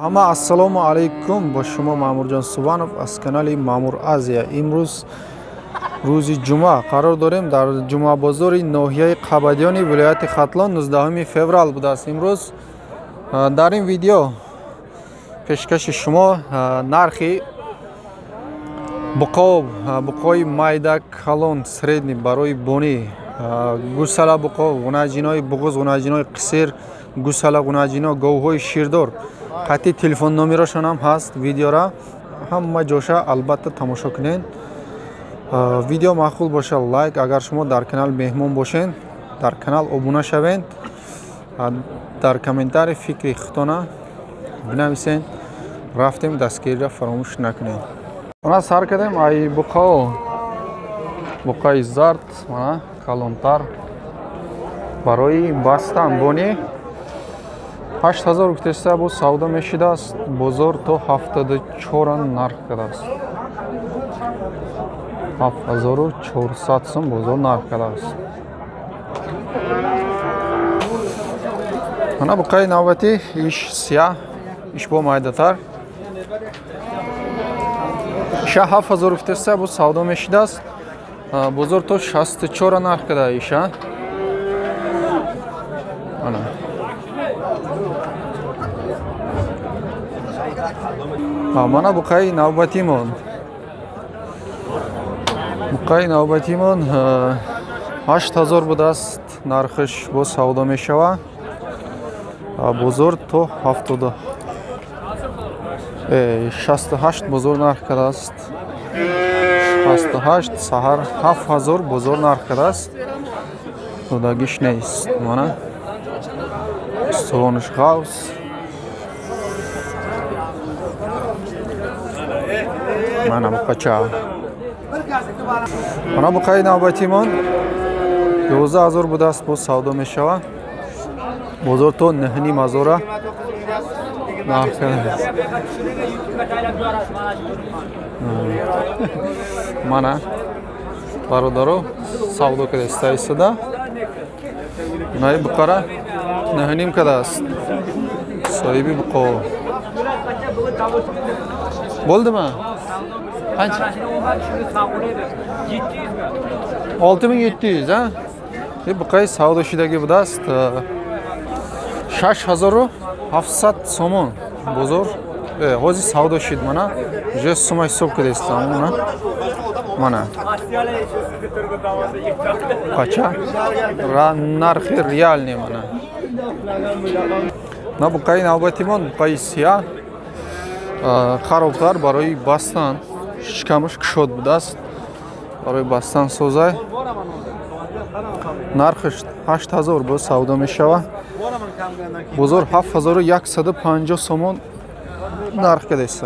Ама ассалому алайкум, ба шумо Маъмурҷон Субҳанов аз канали Маъмур Азия. Имрӯз рӯзи ҷумъа қарор дорем дар ҷумъабозори ноҳияи Қабадиёни вилояти Хатлон 19 феврал будааст. Имрӯз дар ин видео пешкаши шумо нархи буқои майда калон средни барои бонӣ, гусала буқо, гунаҷинои буғуз, гунаҷинои қисир, гусала гунаҷино, говҳои ширдор, қатъи телефон номерошон ҳам ҳаст. Видеора ҳама ҷоша албатта тамошо кунед. Видео маъқул боша лайк, агар шумо дар канал меҳмон бошед дар канал обуна шавед, дар комментарий фикри худтона бинависед. Рафтем дастгириро фаромӯш накунед. Мана сар кардем ай буқои зард, мана калонтар барои бастан бонӣ 8000 гуфтеста бо савдо мешудааст. Бозор то 74 нарх кардааст. 7400 сум бозор нарх кардааст. Мана буқои навбатӣ иш сия, иш бо майдатар. Иша 7000 гуфтеста бо савдо мешудааст. Бозор то 64 нарх кардаа иша. Мана мана буқои навбатимон 8000 будааст. Нархаш бо савдо мешава. Бозор то 68 бозор нарх кардааст. 68 саҳар 7000 бозор нарх кардааст. додагиш нест. Мана стувонаш ғавз, мана буқача. Мана буқои навбатимон 11000 будааст бо савдо мешава. бозор то 9500 нарх кардааст. Мана бародаро савдо карда истода. Наи буқара 9 кардааст. соҳиби буқо болдима? Qancha? 6700, ha? Buqoy savdo shidagi budast 6700 somon bozor. Hozir savdo shid mana. Je suma hisob qilasiz mana. Mana. Qancha? Narxi realniy mana. Na buqoy navbatimon buqoy siya харобтар барои бастан шикамаш кушод будааст. барои бастан созай нархаш 8000 бо савдо мешава. бозор 7150 сомон нарх кардааст.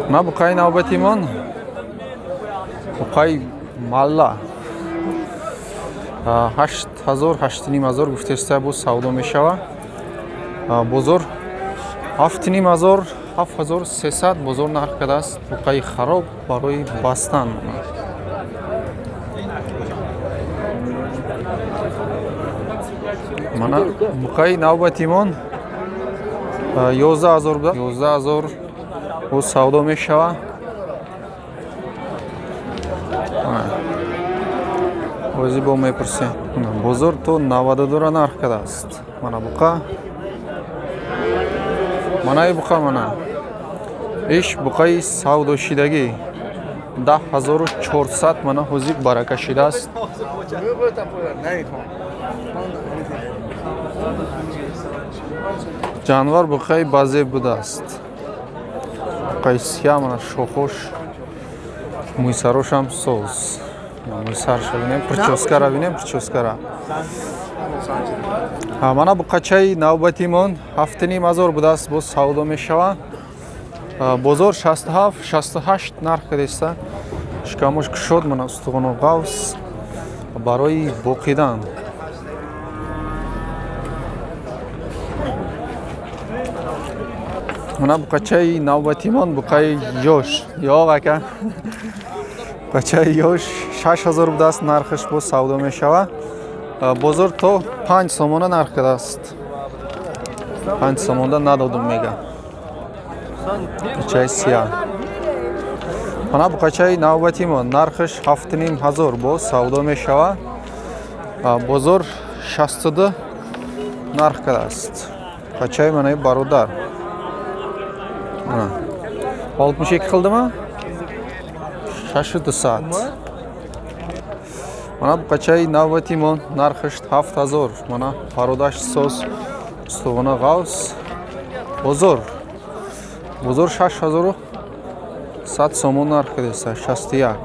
на буқои навбатимон буқои малла 8500 гуфтеста бо савдо мешава. бозор 7300 бозор нарх кардааст. буқои хароб барои бастан. мана буқои навбатимон 11000 буда. 11000 бо савдо мешава. ҳозир бо мепурсем. бозор то 92 нарх кардааст. мана буқа. Манай буқа мана. Иш буқаи савдо шидагӣ 10400 мана ҳозир барака шидааст. ҷанвар буқаи базе будааст. буқаи сия мана шохош мӯйсарошам соз. мӯйсарша бинем прическара бинем прическара. мана буқачаи навбатимон 7500 будааст бо савдо мешава. бозор 67-68 нарх кардааст. шикамош кушод мана устуғоно ғавз барои боқидан. мана буқачаи навбатимон буқаи ёш ёғ ака. буқачаи ёш 6000 будааст нархаш бо савдо мешава. бозор то 5 сомона нарх кардааст. 5 сомонда надодум мега. Качаи сия. Мана бу качаи навбати мо нархаш 7500 бо савдо мешава. Бозор 62 нарх кардааст. Качаи манаи бародар. 62 қилдима? 62 соат. Мана бу качаи навбати мо нархаш 7000. Мана пародаш сос устувона ғавс. Бозор 6100 сомон нарх кардааст. 61.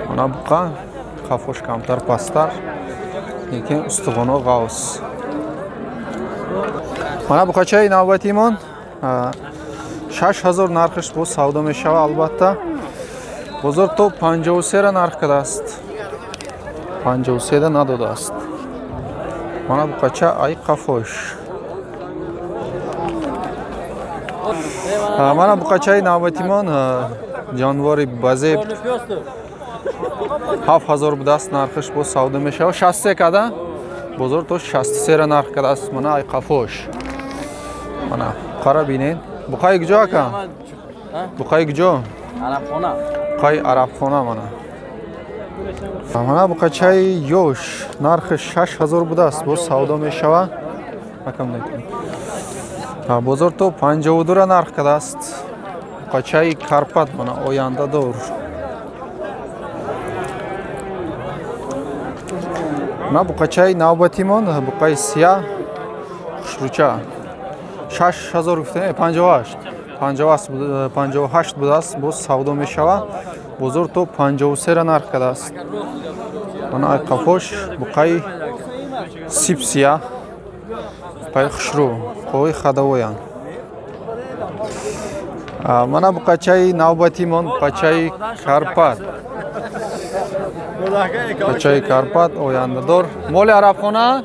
Мана буқа қафош камтар пастар. Лекин устувона ғавс. Мана бу качаи навбати мо 6000 нархаш бо савдо мешава албатта. Бозор то 53 нарх кардааст. 53 надодааст. Мана бу кача ай қафош. Мана бу качаи навбати мо ҷонвори базеб 7000 будааст нархаш бо савдо мешава. 63 када? Бозор то 63 нарх кардааст. Мана ай қафош. Мана қара бинед. Буқаи куҷо ака? Буқаи куҷо? Арабхона. Буқаи арабхона мана. Мана бу качаи ёш нархи 6000 будааст бо савдо мешава. Акам некун. Бозор то 52 нарх кардааст. Качаи Карпат мана ояндадор. Мана бу качаи навбати мо буқаи сия хушруча 6000 гуфтем 58 будааст бо савдо мешава. Бозор то 53 нарх кардааст. Мана ай қафош буқаи сипсия пай хушру қои хадавоян. Мана бу качаи навбати мо качаи Карпат. Качаи Карпат ояндадор. Моли арабхона?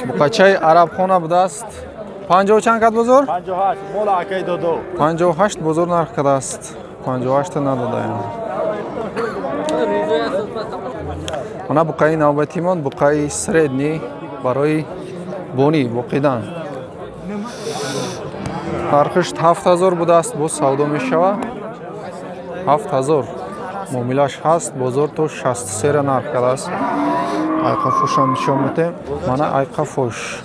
Бу качаи арабхона будааст. 50 чанд кад бозор? 58. Мола акай додо. 58 бозор нарх кардааст. 58 надодаям. Мана буқаи навбати мо буқаи средни барои бони воқидан. Нархаш 7000 будааст бо савдо мешава. 7000 муомилаш ҳаст. Бозор то 63 нарх кардааст. Айқафошам нишон метем. Мана айқафош.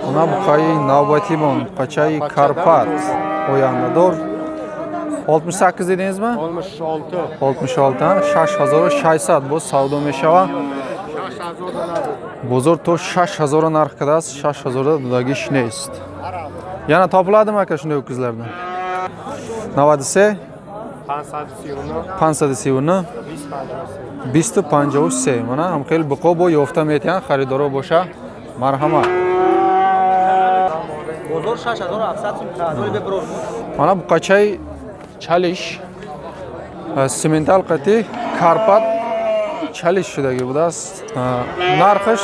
Мана буқаи навбати мо качаи Карпат ояндадор. 68 дедингизми? 66. 6600 бо савдо мешава. Бозор то 6000 нарх кардааст. 6000 додагиш нест. Яна топиладими ака шундай ӯкизлардан? 93 539 253. Мана ҳам хеле буқо бо ёфта метиҳан харидоро боша. Марҳамат. Бозор 6700 сум таҳвил беброр. Мана бу качаи чалиш симентал қати Карпат чалиш шудаги будааст. Нархаш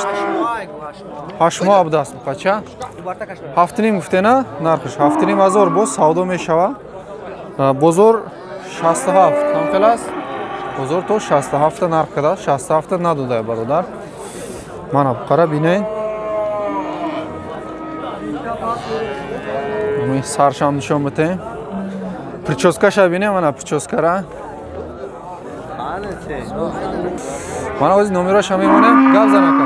8 моҳ будааст бу кача. 7 гуфтена нархаш 7500 бо савдо мешава. Бозор 67 камқил аст. Бозор то 67 нарх кардааст. 67 надодая бародар. Мана қара бинед. Ми саршам нишон метем. Прическаша бинем мана прическара. Мана ози номероша мемонем. Гап занака.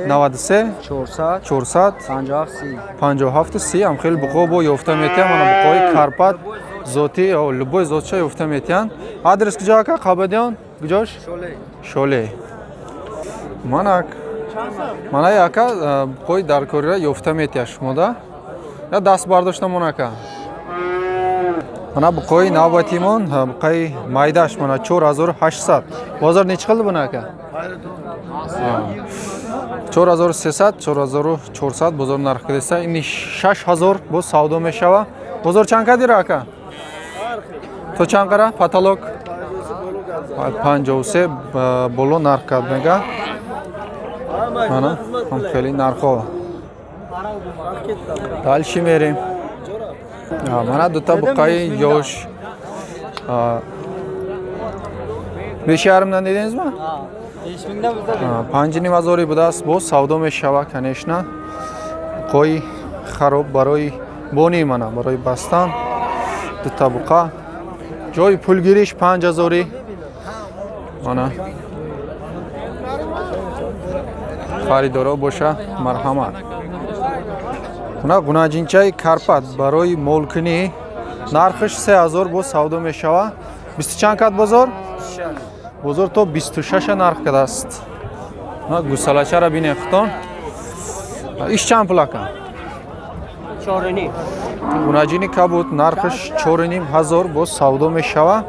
93 400 57 30 ҳам хеле буқо бо ёфта метиҳам. Мана буқои Карпат зоти любой зотша ёфта метиҳанд. Адрес куҷо ака? Қабадиён? Куҷош? Шоле. Мана яка буқои даркорира ёфта метиҳад шумода. Я даст бардоштамон ака. Мана буқои навбати мо буқаи майдаш мана 4800. Бозор нечи қилди буна ака? 4300 4400 бозор нарх кардааст. Ини 6000 бо савдо мешава. Бозор чанд кадира ака? То чанд қара? Потолок 53 боло нарх кард мега. Мана ҳам хеле нархо. Дальше мерем. Мана дута буқаи ёш 5,5dan dedingizmi? Ha. 5000'dan bizda. 5,5 будаст. Бо савдо мешава, конечно. Қои хароб барои бони мана, барои бастан. Ду табуқа. Ҷои пулгириш 5000. Мана. Харидоро боша, марҳамат. Уна гунаҷинчаи Карпат барои молкунӣ нархиш 3000 бо савдо мешава. 20 чанд кад бозор? Бозор то 26 нарх кадааст. На гусалачара бинем хутон. Иш чанд пул ака? 4.5. Гунаҷини кабуд нархиш 4500 бо савдо мешава.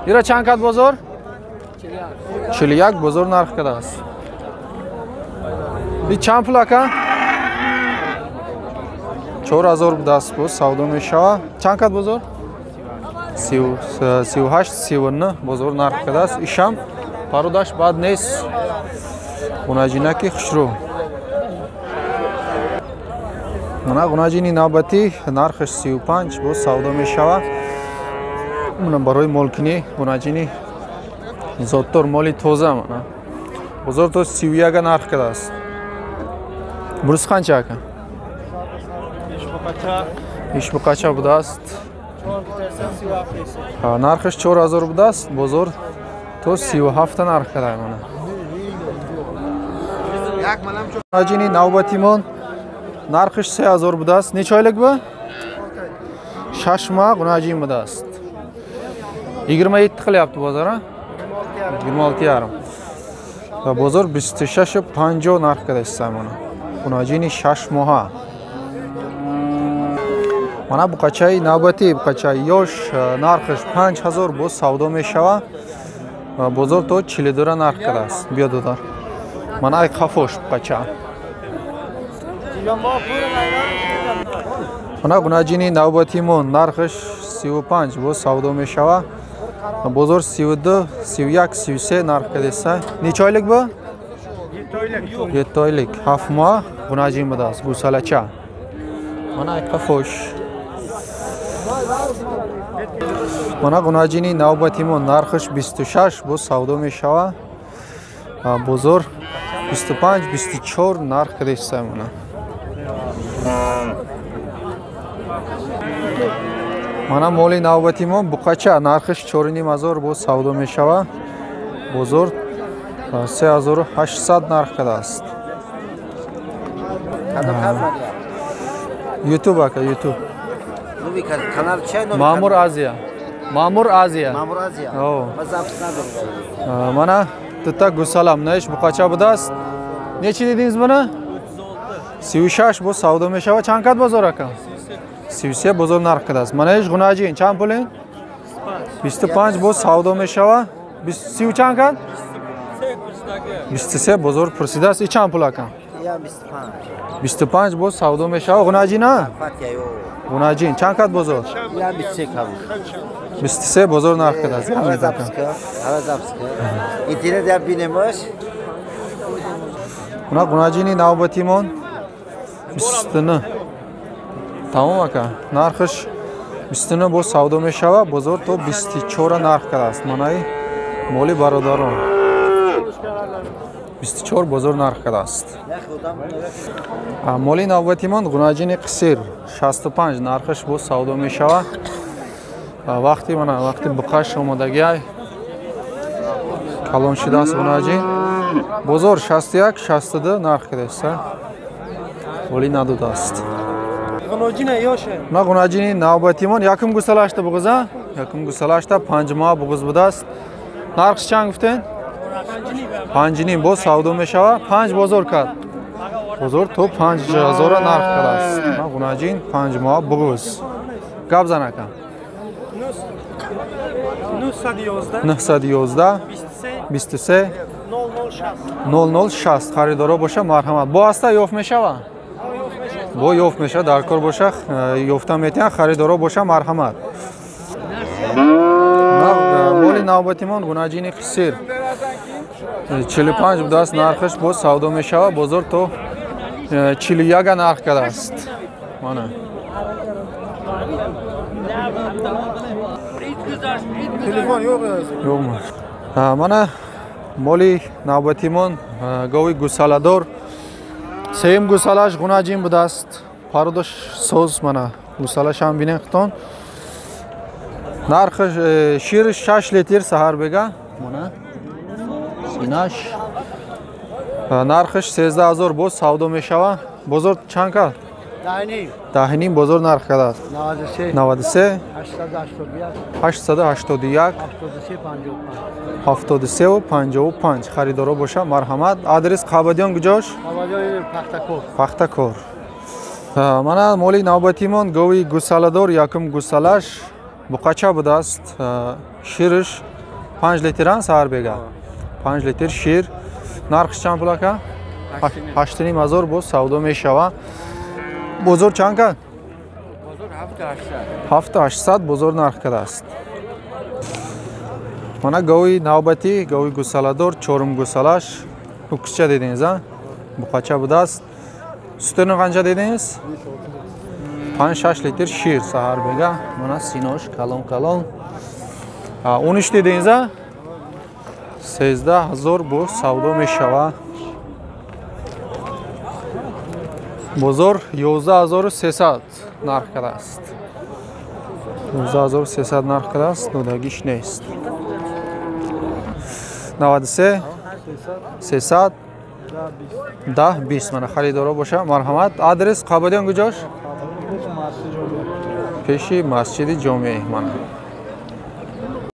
Ира чанд кад бозор? 41 бозор нарх кадааст. И чанд пул ака? 4000 будааст бо савдо мешава. Чанд кад бозор? 38 39 бозор нарх кадааст. Ишам пародаш бад нест. Гунаҷинаки хушрӯ. Мана гунаҷини навбатӣ нархиш 35 бо савдо мешава. Мана барои молкунӣ гунаҷини зоттор моли тоза мана. Бозор то 31 нарх кадааст. Бурус қанча ака? ишбуқача будааст. Нархиш 4000 будааст. Бозор то 37 нарх кадаа мана. Гунаҷини навбатимон нархиш 3000 будааст. Неча ойлик бу? 6 моҳ гунаҷин будааст. 27 qilyapti bozor ha? 26,5. Bozor 26,50 narx kadashsa mana. G'unajini 6 moha. Mana bu qachai navbati bu qachai yosh narxish 5000 bu savdo meshava. Bozor to 42 narx kadas. Biyododar. Mana ay qafosh bu qacha. Mana g'unajini navbatimon narxish 35 bu savdo meshava. Bozor 32, 31, 33 narx kadasa. Necha oylik bu? 7 oylik. Hafma g'unajin budas. Gusalacha. Mana ay qafosh. Mana g'unajini navbatimon narxish 26 bu savdo meshava. Bozor 25, 24 narx kadasa mana. Mana moли навбатимон буқача нархиш 4500 бо савдо мешава. Бозор 3800 нарх кадааст. YouTube ака YouTube. Нови канал чай нови. Мамур Азия. Мамур Азия. Мамур Азия. О. Запис надо. Mana tuta gusalam nesh buqacha budast. Nechi dedingiz buni? 36 bu savdo meshava chanqat bozor aka. 33 bozor narx qilasiz. Mana ish g'unajin chand puling? 25 bu savdo meshava. 30 chanqat? 23 bozor pursidas chand pul aka? Ya 25. 25 bu savdo meshava g'unajin ha? Fatya yo. G'unajin chanqat bozor? Ya 23 kabul. 23 bozor narx qilasiz. Hava zapska. Hava zapska. İnternet yap binemiş. Buna g'unajini navbatimon 20 Tamam aka. Narxish 20 bu savdo meshava, bozor to 24 narx qilasiz. Mana moli barodaron. 24 bozor narx qilasiz. Moli navbatimon g'unajini qisir 65 narxish bu savdo meshava. Vaqti mana vaqti buqash omadaga kalon shidas g'unajin. Bozor 61, 62 narx qilasiz. Moli nadudast. G'unajina yoshi. Mana g'unajini navbatimon yakim gusalashda bug'iz ha? Yakim gusalashda 5 moh bug'iz budast. Narxi chang guften? 5 bu savdo meshava, 5 bozor kad. Bozor to 5000 narx qilasiz. Mana g'unajin 5 moh bug'iz. Gabzan aka. 911 23 0060 xaridoro bo'sha marhamat. Bu asta yo'q meshava? Bu yo'q mesha darkor bo'sha, yo'qdan metian xaridoro bo'sha marhamat. Moli navbatimon g'unajini qisir 45 budast narxish bu savdo meshava, bozor to 41 narx qilasiz. Mana. Telefon yo'q. Yo'qmi? Mana моли навбатимон гови гусаладор сеюм гусалаш гунаҷин будааст. Пародаш соз мана гусалашам бинен хитон. Нархаш шириш 6 литр саҳар бега. Мана синаш нархаш 13000 боз савдо мешава. Бозор чанд ка? Даҳним бозор нарх кардааст. 93 881 73 55 харидоро боша марҳамат. Адрес Қабадиён куҷош? Пахтакор. Мана моли навбатимон гови гусаладор якум гусалаш буқача будааст. Шириш 5 литран саҳар бега. 5 литр шир. Нархш чанд пул ака? 8500 боз савдо мешава. Бозор чанд ка? 7800 бозор нарх кардааст. Мана гови навбати гови гусаладор чорум гусалаш уксча дединgiz а? Буқача будааст. Сутuni qancha dedingiz? 5-6 litr shir sahar bega. Mana sinosh kalon kalon. 13 dedingiz a? 13000 bu savdo meshava. Bozor 11300 narx kardaaст. 11300 нарх кардааст. Нодагиш нест. 93 300 10 20 мана харидоро боша марҳамат. Адрес Қабадиён куҷош? Пеши масҷиди ҷомеъ мана.